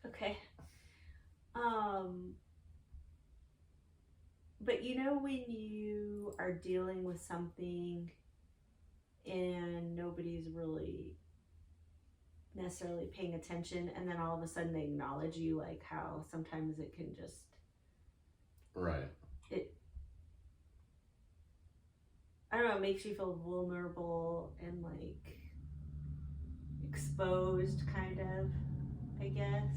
Okay. But you know when you are dealing with something and nobody's really necessarily paying attention, and then all of a sudden they acknowledge you, like how sometimes it can just Right. it I don't know, it makes you feel vulnerable and like exposed, kind of, I guess.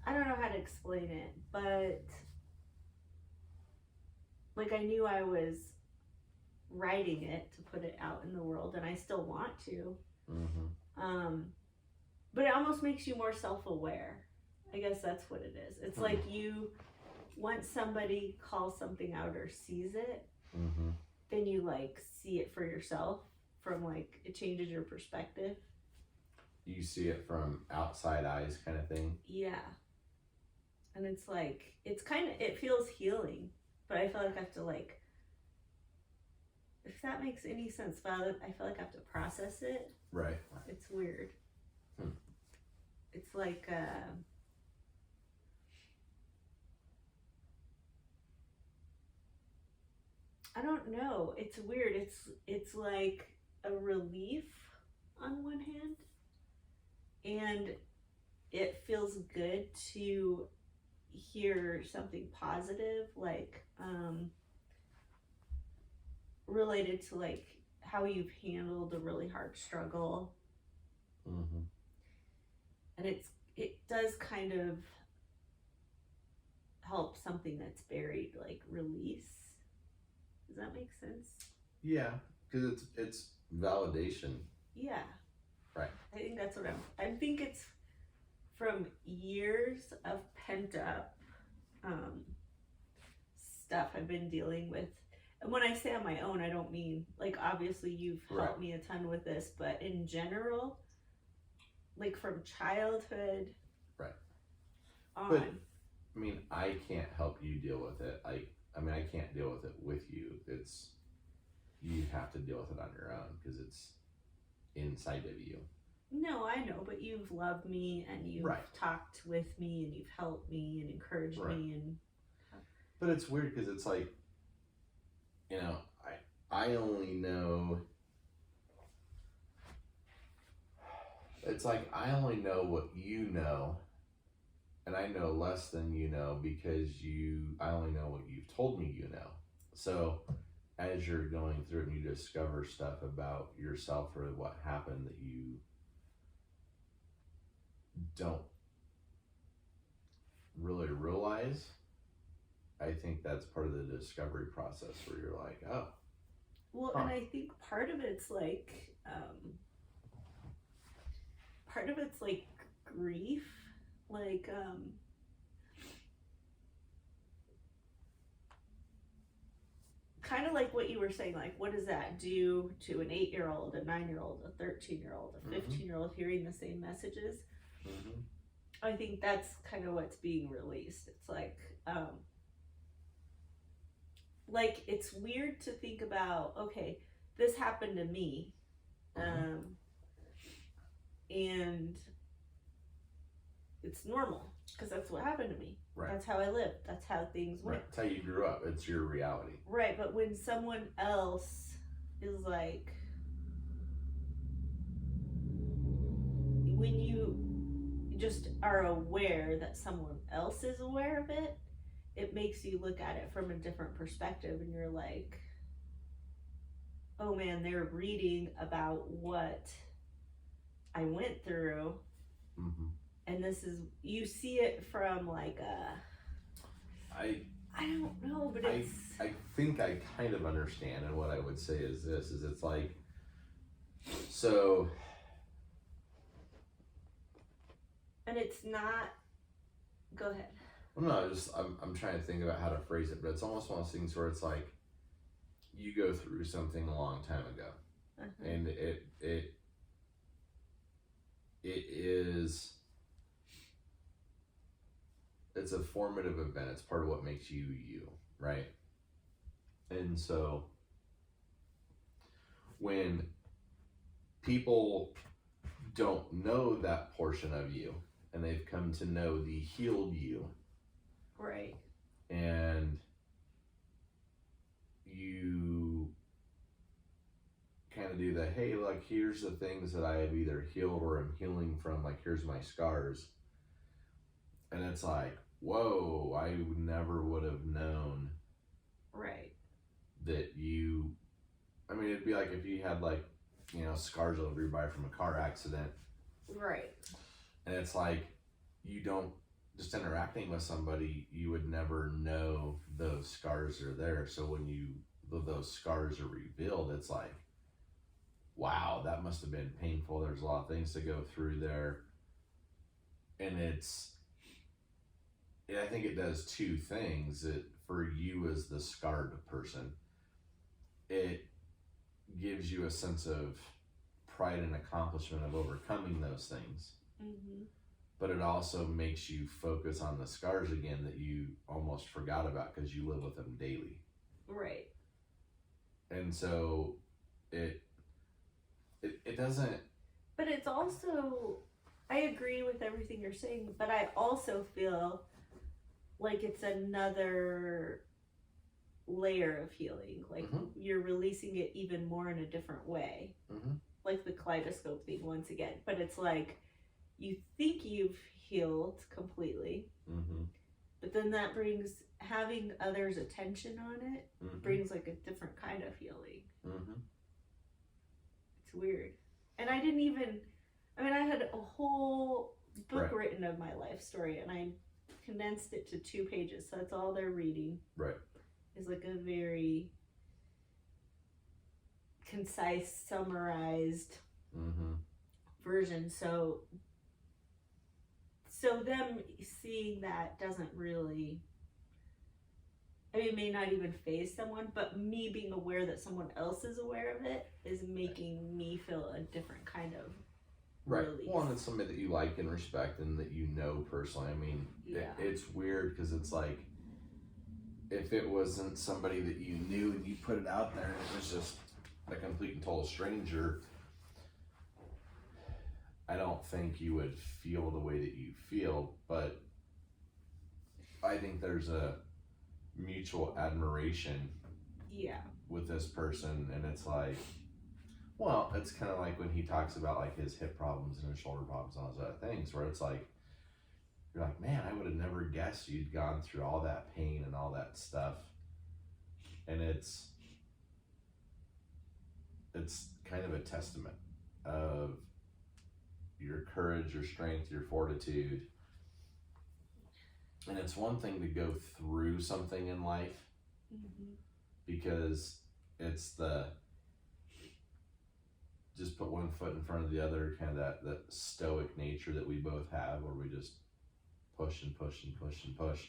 I don't know how to explain it, but like I knew I was writing it to put it out in the world, and I still want to. But it almost makes you more self-aware. I guess that's what it is. It's like you, once somebody calls something out or sees it, then you like see it for yourself. From like it changes your perspective. You see it from outside eyes, kind of thing. Yeah, and it's like it's kind of it feels healing, but I feel like I have to like, if that makes any sense, but I feel like I have to process it. Right. It's weird. It's like I don't know. It's weird. It's like a relief on one hand, and it feels good to hear something positive, like related to like how you've handled a really hard struggle. And it does kind of help something that's buried, like release. Does that make sense? Yeah, because it's validation. Yeah. Right. I think that's what I think it's from years of pent up stuff I've been dealing with. And when I say on my own, I don't mean like obviously you've helped me a ton with this, but in general, like from childhood. Right. On. But I mean, I can't help you deal with it. I mean, I can't deal with it with you. You have to deal with it on your own because it's inside of you. No, I know, but you've loved me and you've talked with me and you've helped me and encouraged me and. But it's weird because it's like, you know, I only know. It's like I only know what you know, and I know less than you know because I only know what you've told me you know. So as you're going through it and you discover stuff about yourself or what happened that you don't really realize, I think that's part of the discovery process where you're like, oh. Well, and I think part of it's like, grief, like, kind of like what you were saying, like, what does that do to an 8-year-old, a 9-year-old, a 13-year-old, a 15-year-old hearing the same messages? I think that's kind of what's being released. It's like it's weird to think about, okay, this happened to me, and it's normal because that's what happened to me. Right. That's how I lived. That's how things went. Right. That's how you grew up. It's your reality. Right, but when someone else is like, when you just are aware that someone else is aware of it, it makes you look at it from a different perspective, and you're like, oh man, they're reading about what I went through, and this is, you see it from like I don't know, but it's, I think I kind of understand, and what I would say is this, is it's like, so, and it's not, go ahead. Well, no, I'm trying to think about how to phrase it, but it's almost one of those things where it's like, you go through something a long time ago, and it is, it's a formative event. It's part of what makes you you, right? And so when people don't know that portion of you, and they've come to know the healed you, Right. and you kind of do the, hey, like, here's the things that I have either healed or am healing from, like, here's my scars. And it's like, whoa, I never would have known Right. that you, I mean, it'd be like if you had, like, you know, scars all over your body from a car accident. Right. And it's like, you don't, just interacting with somebody, you would never know those scars are there. So when those scars are revealed, it's like, wow, that must have been painful. There's a lot of things to go through there. And I think it does two things. It, for you as the scarred person, it gives you a sense of pride and accomplishment of overcoming those things. Mm-hmm. But it also makes you focus on the scars again that you almost forgot about because you live with them daily. Right. And so it doesn't. But it's also, I agree with everything you're saying, but I also feel like it's another layer of healing. Like you're releasing it even more in a different way. Mm-hmm. Like the kaleidoscope thing once again. But it's like, you think you've healed completely, Mm-hmm. but then that brings, having others' attention on it Mm-hmm. brings like a different kind of healing. Mm-hmm. It's weird. And I had a whole book Right. written of my life story, and I condensed it to 2 pages, so that's all they're reading. Right. Is like a very concise, summarized Mm-hmm. version. So them seeing that doesn't really, I mean, it may not even faze someone, but me being aware that someone else is aware of it is making me feel a different kind of Right. release. Well, and it's somebody that you like and respect and that you know personally. I mean, Yeah. it's weird because it's like, if it wasn't somebody that you knew and you put it out there and it was just a complete and total stranger, I don't think you would feel the way that you feel. But I think there's a mutual admiration Yeah. with this person, and it's like, well, it's kind of like when he talks about like his hip problems and his shoulder problems and all those other things, where it's like, you're like, man, I would have never guessed you'd gone through all that pain and all that stuff. And it's kind of a testament of your courage, your strength, your fortitude. And it's one thing to go through something in life, Mm-hmm. because it's just put one foot in front of the other, kind of that stoic nature that we both have, where we just push and push and push and push.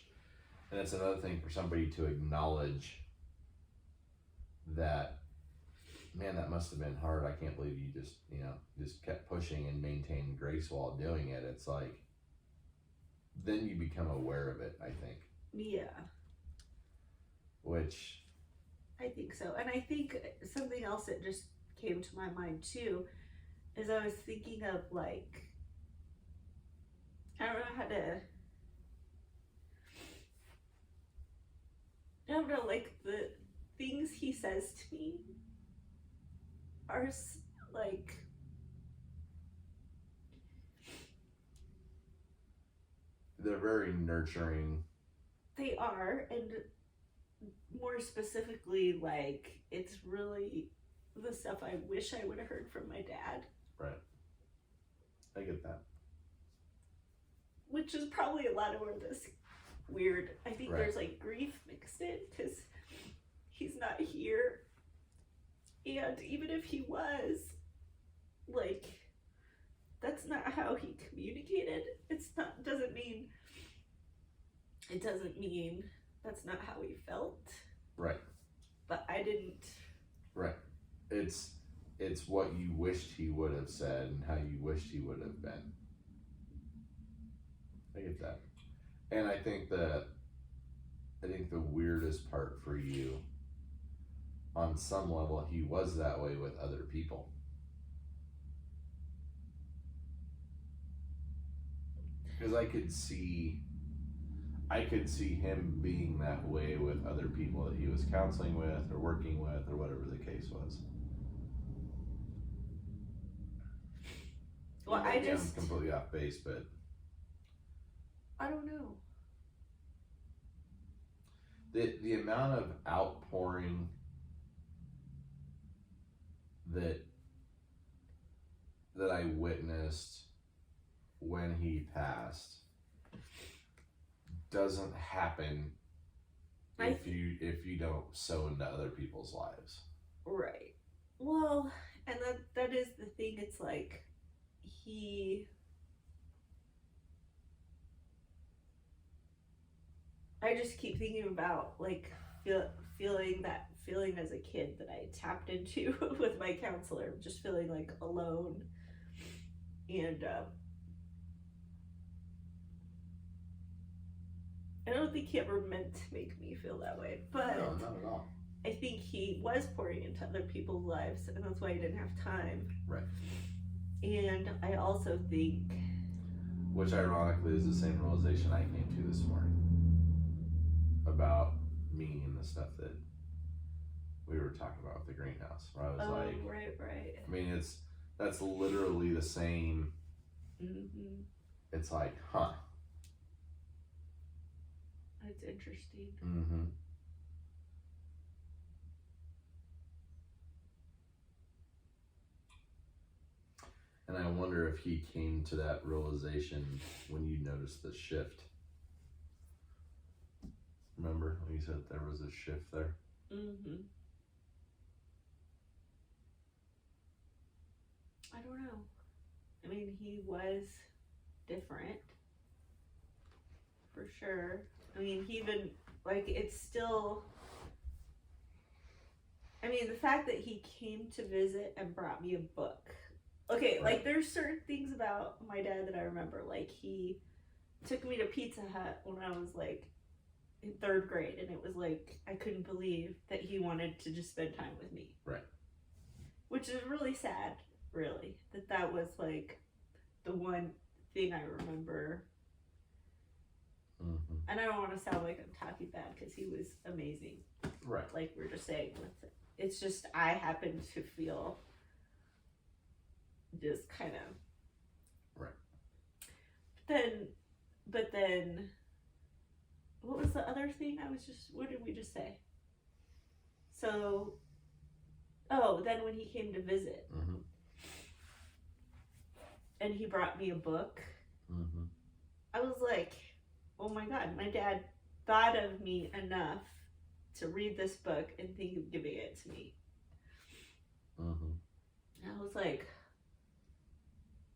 And it's another thing for somebody to acknowledge that, man, that must have been hard. I can't believe you just kept pushing and maintained grace while doing it. It's like, then you become aware of it, I think. Yeah. Which, I think so. And I think something else that just came to my mind too is I was thinking of like, I don't know, like the things he says to me are like, they're very nurturing. they are, and more specifically, like, it's really the stuff I wish I would have heard from my dad. Right. I get that. Which is probably a lot of where this weird, I think Right. there's like grief mixed in because he's not here. And even if he was, like, that's not how he communicated. It doesn't mean that's not how he felt. Right. But I didn't. Right. It's what you wished he would have said and how you wished he would have been. I get that. And I think the weirdest part for you, on some level, he was that way with other people. because I could see him being that way with other people that he was counseling with or working with or whatever the case was. Well, Maybe I'm completely off base, but I don't know. the amount of outpouring that I witnessed when he passed doesn't happen if you don't sow into other people's lives. Right. Well, and that is the thing. It's like I just keep thinking about like feeling as a kid that I tapped into with my counselor, just feeling like alone, and I don't think he ever meant to make me feel that way, but No, not at all. I think he was pouring into other people's lives, and that's why he didn't have time. Right. And I also think, which ironically is the same realization I came to this morning about me and the stuff that we were talking about with the greenhouse, where I was right. I mean, that's literally the same. Mm-hmm. It's like, huh. That's interesting. Mm-hmm. And I wonder if he came to that realization when you noticed the shift. Remember when you said there was a shift there? Mm-hmm. I don't know. I mean, he was different, for sure. I mean, he even, like, it's still, I mean, the fact that he came to visit and brought me a book. Okay, Right. like, there's certain things about my dad that I remember. Like, he took me to Pizza Hut when I was, like, in 3rd grade, and it was, like, I couldn't believe that he wanted to just spend time with me. Right. Which is really sad, really, that was, like, the one thing I remember. Mm-hmm. And I don't want to sound like I'm talking bad, because he was amazing. Right. Like we were just saying, it's just I happen to feel just kind of right. But then what was the other thing? What did we just say? So then when he came to visit, mm-hmm. and he brought me a book, mm-hmm. I was like, oh my god, my dad thought of me enough to read this book and think of giving it to me. Mm-hmm. And I was like,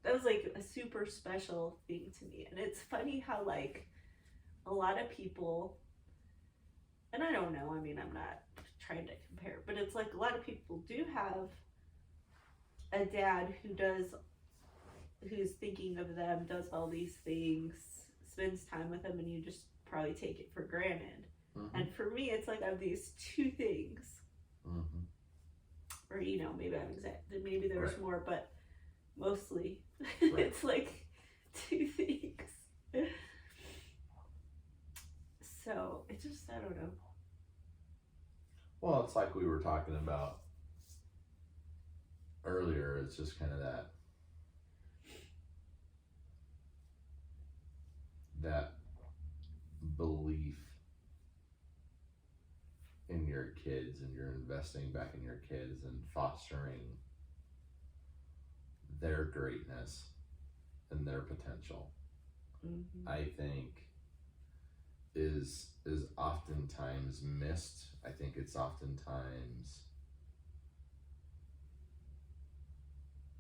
that was like a super special thing to me. And it's funny how, like, a lot of people, and I don't know, I mean, I'm not trying to compare, but it's like a lot of people do have a dad who's thinking of them, does all these things, spends time with them, and you just probably take it for granted. Mm-hmm. And for me, it's like I have these two things. Mm-hmm. Or, you know, maybe I'm exaggerating, maybe there's right. more, but mostly right. it's like two things. So it just, I don't know. Well, it's like we were talking about earlier. It's just kind of that belief in your kids, and you're investing back in your kids and fostering their greatness and their potential. Mm-hmm. I think is oftentimes missed. I think it's oftentimes,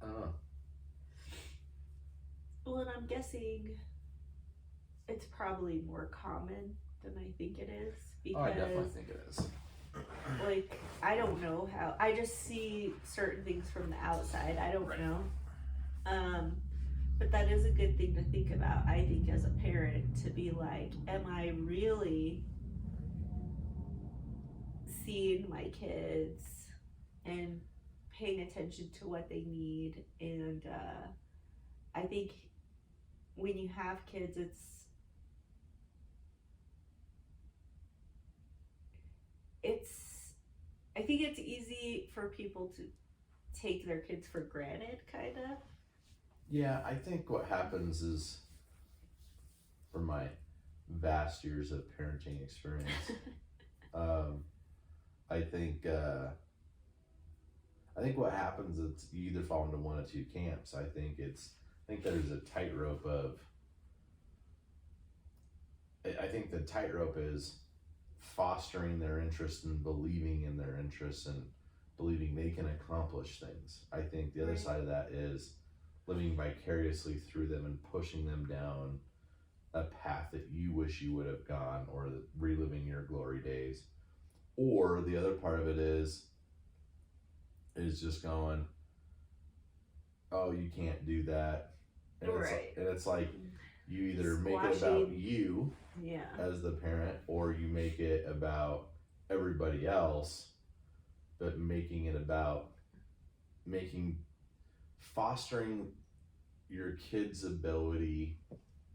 I don't know. Well, and I'm guessing it's probably more common than I think it is, because I definitely think it is. like, I don't know how, I just see certain things from the outside. I don't right. know. But that is a good thing to think about, I think, as a parent, to be like, am I really seeing my kids and paying attention to what they need? And I think when you have kids, it's I think it's easy for people to take their kids for granted, kind of. Yeah, I think what happens is, from my vast years of parenting experience, um, I think what happens is you either fall into one of two camps. I think there's a tightrope of. I think the tightrope is fostering their interest and believing in their interests and believing they can accomplish things. I think the other Right. side of that is living vicariously through them and pushing them down a path that you wish you would have gone, or reliving your glory days. Or the other part of it is just going, oh, you can't do that. And Right. it's like you either make it about Squashing. you Yeah. as the parent, or you make it about everybody else, but making it about fostering your kids' ability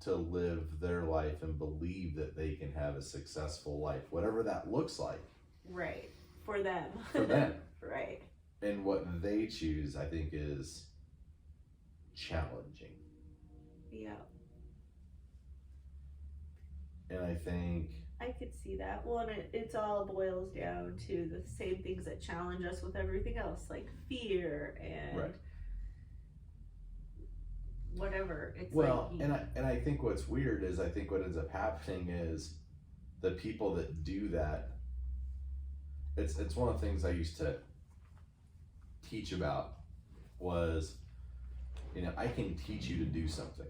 to live their life and believe that they can have a successful life, whatever that looks like Right. For them. for them. Right. And what they choose, I think, is challenging. Yeah. And I think, I could see that. Well, and it's all boils down to the same things that challenge us with everything else, like fear and right. whatever. It's Well, like and I think what's weird is, I think what ends up happening is the people that do that. It's one of the things I used to teach about was, I can teach you to do something,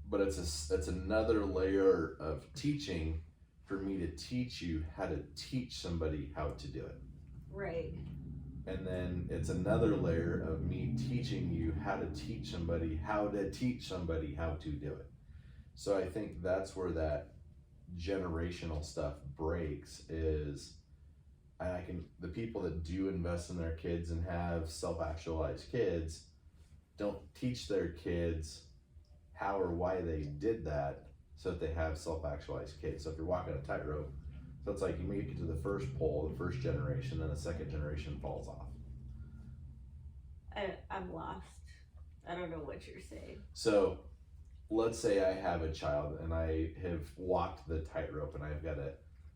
but it's another layer of teaching for me to teach you how to teach somebody how to do it. right. And then it's another layer of me teaching you how to teach somebody how to teach somebody how to do it. So I think that's where that generational stuff breaks, is the people that do invest in their kids and have self-actualized kids don't teach their kids how or why they did that so that they have self-actualized kids. So if you're walking a tightrope, so it's like you make it to the first pole, the first generation, then the second generation falls off. I'm lost. I don't know what you're saying. So let's say I have a child and I have walked the tightrope, and I've got a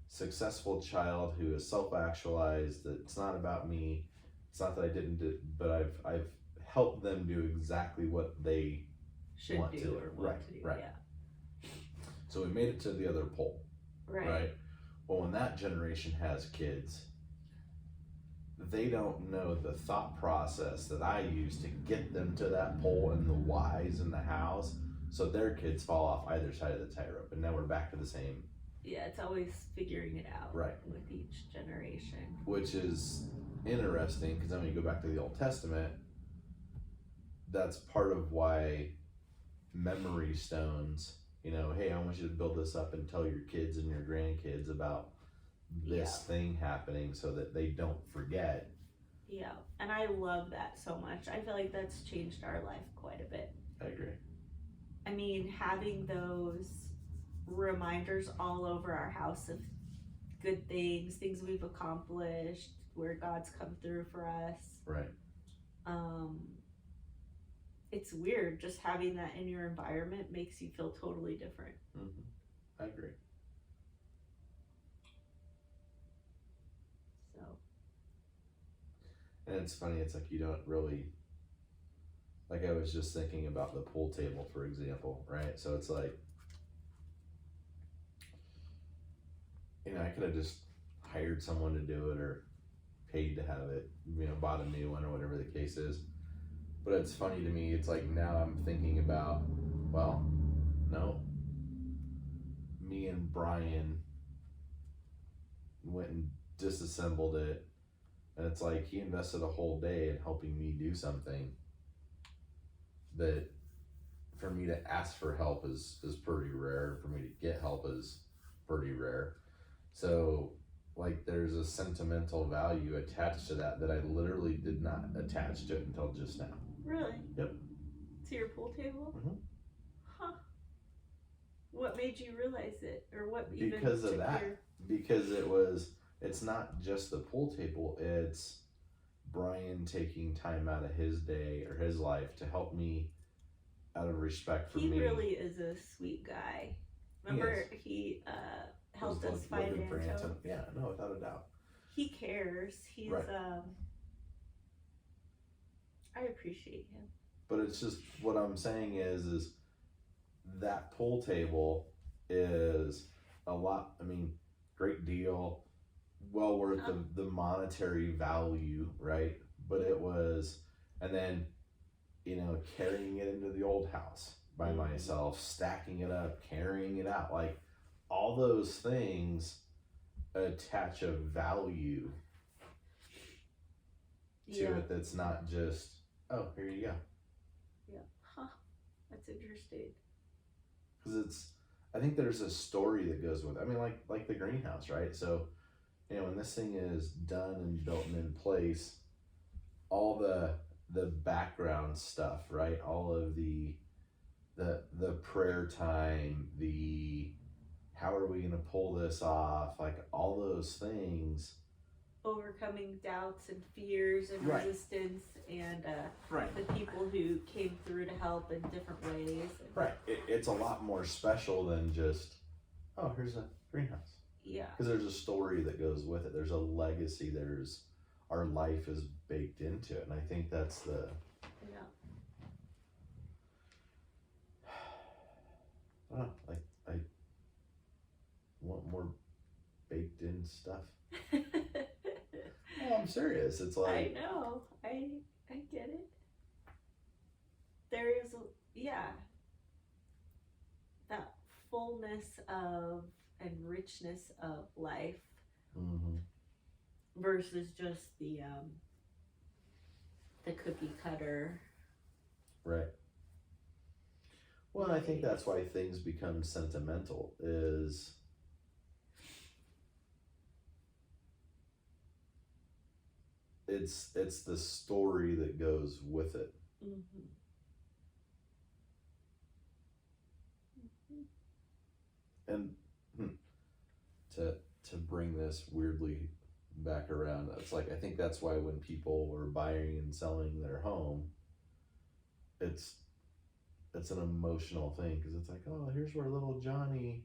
successful child who is self-actualized. That it's not about me. It's not that I didn't do, but I've helped them do exactly what they Should want do to do. or want Right, to do. right. Yeah. So we made it to the other pole, right? Well, when that generation has kids, they don't know the thought process that I use to get them to that pole, and the whys and the hows. So their kids fall off either side of the tightrope, and now we're back to the same. Yeah, it's always figuring it out. Right. With each generation. Which is interesting, because then when you go back to the Old Testament, that's part of why memory stones, hey, I want you to build this up and tell your kids and your grandkids about this thing happening so that they don't forget. Yeah, and I love that so much. I feel like that's changed our life quite a bit. I agree. I mean, having those reminders all over our house of good things we've accomplished, where God's come through for us. Right. It's weird, just having that in your environment makes you feel totally different. I agree. So. And it's funny, it's like you don't really, like, I was just thinking about the pool table, for example, right? So it's like, I could have just hired someone to do it, or paid to have it, bought a new one, or whatever the case is. But it's funny to me, it's like now I'm thinking about, well, no, me and Brian went and disassembled it, and it's like he invested a whole day in helping me do something that, for me to ask for help is pretty rare, for me to get help is pretty rare. So, like, there's a sentimental value attached to that I literally did not attach to it until just now. Really? Yep. To your pool table? Mhm. Huh. What made you realize it? Or what even Because of took that. your... Because it's not just the pool table, it's Brian taking time out of his day or his life to help me out of respect for He me. really is a sweet guy. Remember, he helped us find Anto? Yeah, no, without a doubt. He cares. He's, Right. I appreciate him. But it's just, what I'm saying is that pool table is a lot, I mean, great deal, well worth the monetary value, right? But it was, and then, you know, carrying it into the old house by myself, stacking it up, carrying it out, like all those things attach a value to it that's not just, oh, here you go. Yeah. Huh. That's interesting. Because I think there's a story that goes with it. I mean, like the greenhouse, right? So, you know, when this thing is done and built and in place, all the background stuff, right? All of the prayer time, the how are we gonna pull this off? Like all those things. Overcoming doubts and fears and Right. resistance and Right. the people who came through to help in different ways. And, Right. It's a lot more special than just, oh, here's a greenhouse. yeah. Because there's a story that goes with it. There's a legacy. There's our life is baked into it, and I think that's the. Yeah. I don't know, like I want more baked in stuff. Oh, I'm serious. It's like I know. I get it. There is, that fullness of and richness of life versus just the cookie cutter. Right. Well, I think that's why things become sentimental is it's the story that goes with it. Mm-hmm. And to bring this weirdly back around, it's like I think that's why when people were buying and selling their home, it's an emotional thing because it's like, oh, here's where little Johnny,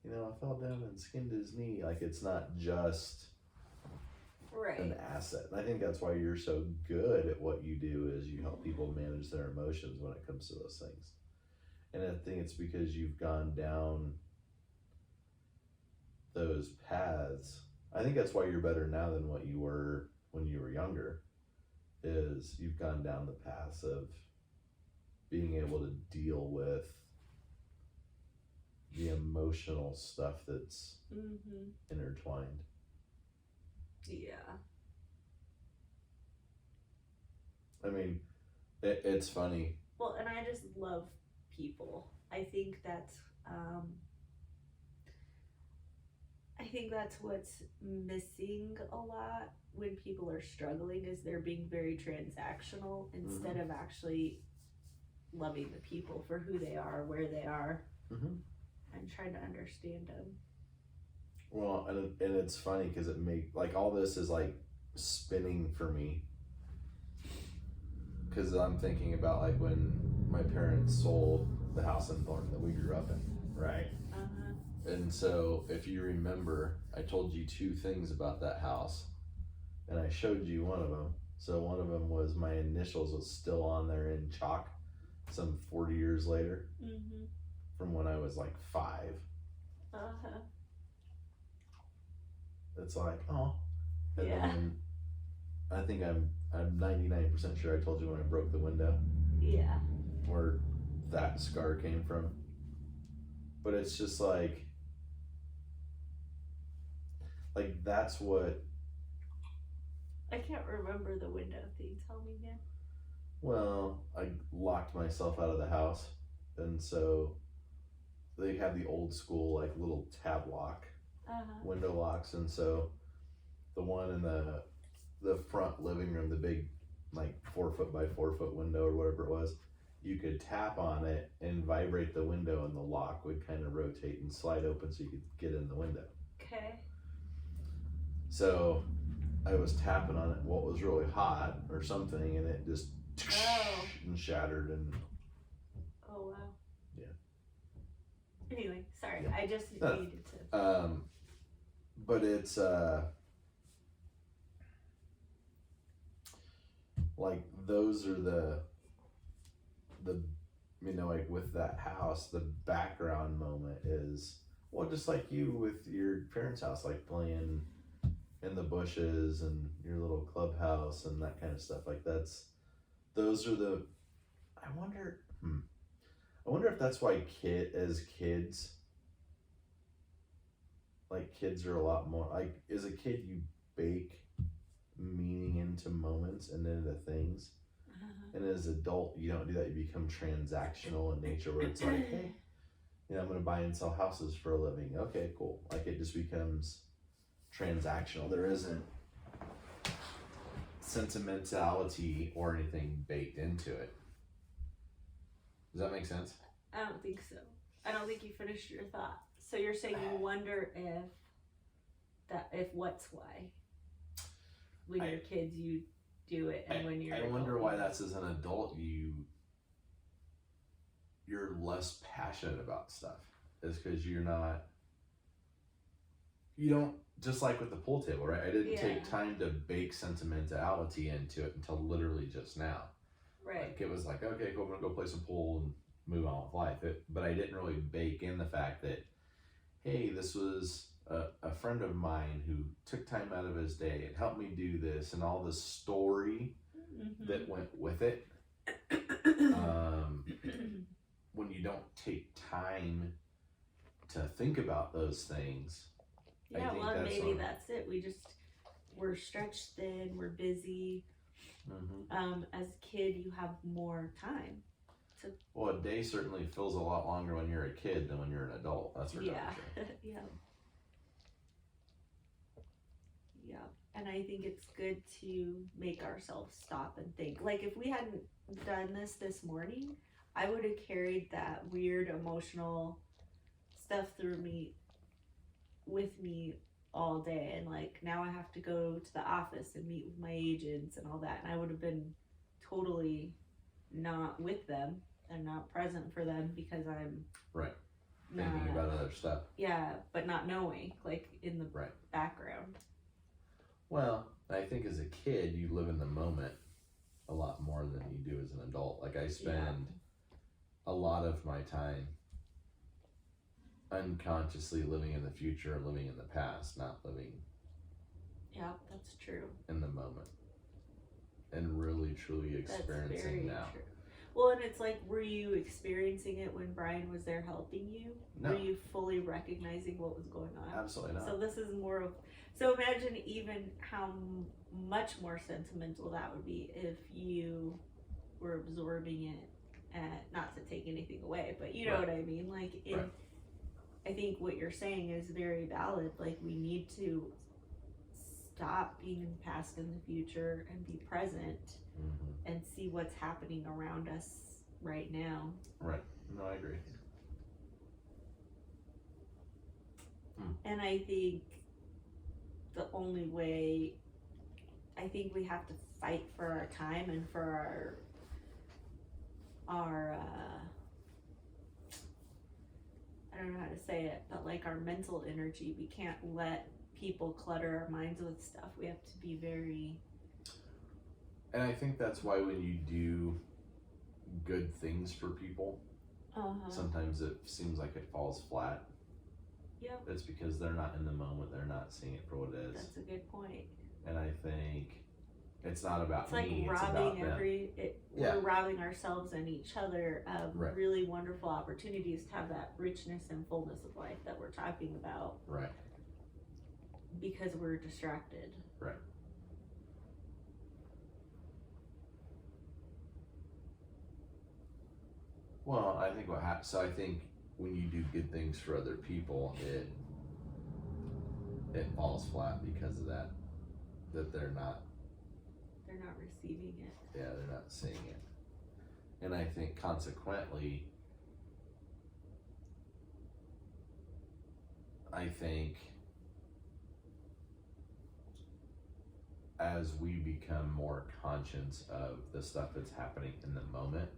you know, fell down and skinned his knee. Like it's not just an asset. And I think that's why you're so good at what you do is you help people manage their emotions when it comes to those things. And I think it's because you've gone down those paths. I think that's why you're better now than what you were when you were younger, is you've gone down the paths of being able to deal with the emotional stuff that's intertwined. Yeah. I mean, it's funny. Well, and I just love people. I think that's what's missing a lot when people are struggling is they're being very transactional instead of actually loving the people for who they are, where they are, and trying to understand them. Well, and it's funny because it like all this is like spinning for me because I'm thinking about like when my parents sold the house in Thornton that we grew up in, right? And so if you remember, I told you two things about that house and I showed you one of them. So one of them was my initials was still on there in chalk some 40 years later from when I was like 5. It's like, oh. And then I think I'm 99% sure I told you when I broke the window. Yeah. Where that scar came from. But it's just like that's what. I can't remember the window thing. Tell me again. Well, I locked myself out of the house, and so they have the old school like little tab lock window locks, and so the one in the front living room, the big like 4 foot by 4 foot window or whatever it was, you could tap on it and vibrate the window, and the lock would kind of rotate and slide open so you could get in the window. Okay. So I was tapping on it while it was really hot or something, and it just and shattered. And Oh wow. Yeah. Anyway, sorry. Yeah. I just No. needed to. But it's like those are the you know, like with that house, the background moment is, well, just like you with your parents' house, like playing in the bushes and your little clubhouse and that kind of stuff. Like those are the, I wonder if that's why kids, like kids are a lot more, like as a kid you bake meaning into moments and into things. And as an adult, you don't do that. You become transactional in nature, where it's like, hey, you know, I'm going to buy and sell houses for a living. Okay, cool. Like it just becomes transactional. There isn't sentimentality or anything baked into it. Does that make sense? I don't think so. I don't think you finished your thought. So you're saying you wonder if what's why when you're kids you do it, and when you're I wonder why that's, as an adult you're less passionate about stuff. Is because you don't, just like with the pool table, right? I didn't take time to bake sentimentality into it until literally just now. Right. Like it was like, okay, cool, I'm gonna go play some pool and move on with life. But I didn't really bake in the fact that, hey, this was a friend of mine who took time out of his day and helped me do this, and all the story that went with it. When you don't take time to think about those things, yeah, I think well, that's maybe that's it. We're stretched thin, we're busy. As a kid, you have more time. Well, a day certainly feels a lot longer when you're a kid than when you're an adult. That's for sure. Yeah. Yeah. And I think it's good to make ourselves stop and think. Like if we hadn't done this morning, I would have carried that weird emotional stuff with me all day, and like now I have to go to the office and meet with my agents and all that, and I would have been totally not with them and not present for them because I'm thinking about other stuff. Yeah, but not knowing, like in the background. Well, I think as a kid you live in the moment a lot more than you do as an adult. Like I spend a lot of my time unconsciously living in the future, living in the past, not living that's true, in the moment, and really truly experiencing now. True. Well, and it's like, were you experiencing it when Brian was there helping you? No. Were you fully recognizing what was going on? Absolutely not. So this is more of, so imagine even how much more sentimental that would be if you were absorbing it, and not to take anything away, but you know what I mean? Like, I think what you're saying is very valid. Like, we need to stop being in the past and the future and be present and see what's happening around us right now. Right. No, I agree. And I think the only way, I think we have to fight for our time and for our I don't know how to say it, but like our mental energy. We can't let people clutter our minds with stuff. We have to be very. And I think that's why when you do good things for people, sometimes it seems like it falls flat. Yep. It's because they're not in the moment. They're not seeing it for what it is. That's a good point. And I think it's not about it's like me. robbing it's about them. We're robbing ourselves and each other of really wonderful opportunities to have that richness and fullness of life that we're talking about. Right. Because we're distracted. Right. Well, I think what happens. So I think when you do good things for other people, it falls flat because of that. That they're not receiving it. Yeah, they're not seeing it. And I think consequently, I think as we become more conscious of the stuff that's happening in the moment,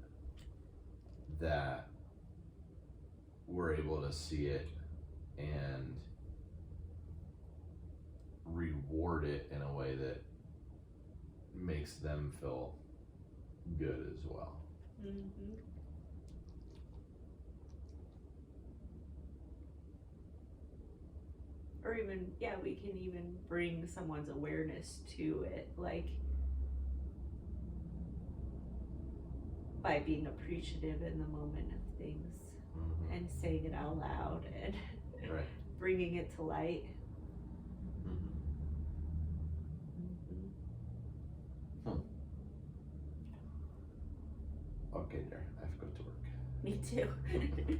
that we're able to see it and reward it in a way that makes them feel good as well. Mm-hmm. Or even, yeah, we can even bring someone's awareness to it, like by being appreciative in the moment of things Mm-hmm. and saying it out loud and Right. bringing it to light. Mm-hmm. Mm-hmm. Okay, there. I have to go to work. Me too.